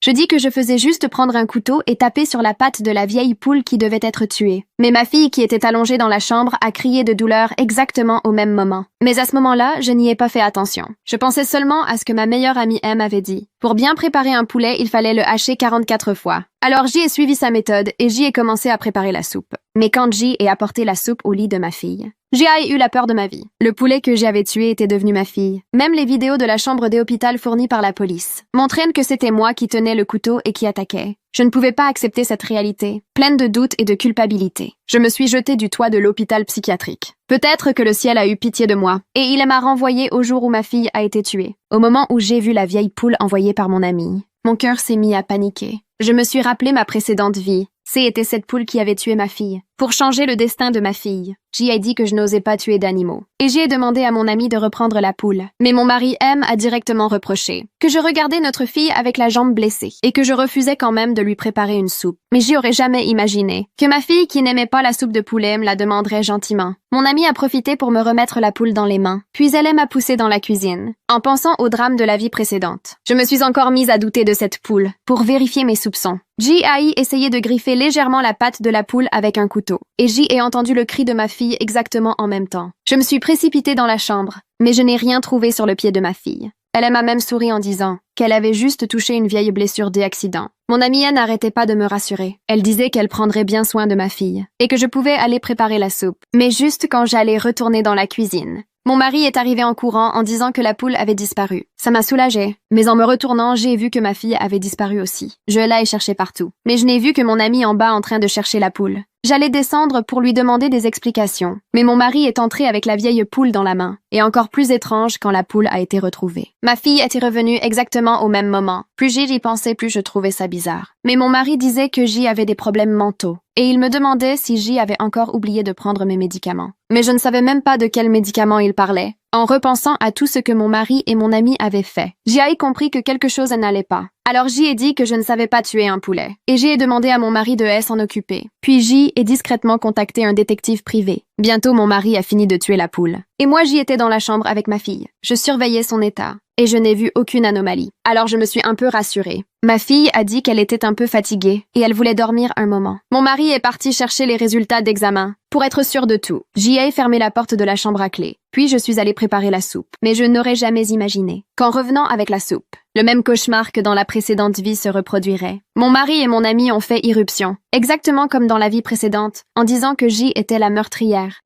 Je dis que je faisais juste prendre un couteau et taper sur la patte de la vieille poule qui devait être tuée. Mais ma fille qui était allongée dans la chambre a crié de douleur exactement au même moment. Mais à ce moment-là, je n'y ai pas fait attention. Je pensais seulement à ce que ma meilleure amie M avait dit. Pour bien préparer un poulet, il fallait le hacher 44 fois. Alors J ai suivi sa méthode et J ai commencé à préparer la soupe. Mais quand J ai apporté la soupe au lit de ma fille, J a eu la peur de ma vie. Le poulet que j'avais tué était devenu ma fille. Même les vidéos de la chambre d'hôpital fournies par la police montraient que c'était moi qui tenais le couteau et qui attaquais. Je ne pouvais pas accepter cette réalité, pleine de doutes et de culpabilité. Je me suis jetée du toit de l'hôpital psychiatrique. Peut-être que le ciel a eu pitié de moi, et il m'a renvoyée au jour où ma fille a été tuée. Au moment où j'ai vu la vieille poule envoyée par mon ami, mon cœur s'est mis à paniquer. Je me suis rappelé ma précédente vie. C'était cette poule qui avait tué ma fille. Pour changer le destin de ma fille, J a dit que je n'osais pas tuer d'animaux. Et j'ai demandé à mon ami de reprendre la poule. Mais mon mari M a directement reproché que je regardais notre fille avec la jambe blessée et que je refusais quand même de lui préparer une soupe. Mais j'y aurais jamais imaginé que ma fille qui n'aimait pas la soupe de poulet me la demanderait gentiment. Mon ami a profité pour me remettre la poule dans les mains. Puis elle m'a poussée dans la cuisine. En pensant au drame de la vie précédente, je me suis encore mise à douter de cette poule pour vérifier mes soupçons. J a essayé de griffer légèrement la patte de la poule avec un couteau. Et J ai entendu le cri de ma fille exactement en même temps. Je me suis précipitée dans la chambre, mais je n'ai rien trouvé sur le pied de ma fille. Elle m'a même souri en disant qu'elle avait juste touché une vieille blessure d'accident. Mon amie Anne n'arrêtait pas de me rassurer. Elle disait qu'elle prendrait bien soin de ma fille et que je pouvais aller préparer la soupe. Mais juste quand j'allais retourner dans la cuisine, mon mari est arrivé en courant en disant que la poule avait disparu. Ça m'a soulagée. Mais en me retournant, j'ai vu que ma fille avait disparu aussi. Je l'ai cherchée partout. Mais je n'ai vu que mon ami en bas en train de chercher la poule. J'allais descendre pour lui demander des explications. Mais mon mari est entré avec la vieille poule dans la main. Et encore plus étrange quand la poule a été retrouvée. Ma fille était revenue exactement au même moment. Plus j'y pensais, plus je trouvais ça bizarre. Mais mon mari disait que J avait des problèmes mentaux. Et il me demandait si J avait encore oublié de prendre mes médicaments. Mais je ne savais même pas de quels médicaments il parlait. En repensant à tout ce que mon mari et mon ami avaient fait, J a compris que quelque chose n'allait pas. Alors J ai dit que je ne savais pas tuer un poulet. Et J ai demandé à mon mari de s'en occuper. Puis J ai discrètement contacté un détective privé. Bientôt mon mari a fini de tuer la poule. Et moi j'y étais dans la chambre avec ma fille. Je surveillais son état. Et je n'ai vu aucune anomalie. Alors je me suis un peu rassurée. Ma fille a dit qu'elle était un peu fatiguée et elle voulait dormir un moment. Mon mari est parti chercher les résultats d'examen pour être sûr de tout. J'y ai fermé la porte de la chambre à clé. Puis je suis allée préparer la soupe. Mais je n'aurais jamais imaginé qu'en revenant avec la soupe, le même cauchemar que dans la précédente vie se reproduirait. Mon mari et mon ami ont fait irruption, exactement comme dans la vie précédente, en disant que J était la meurtrière.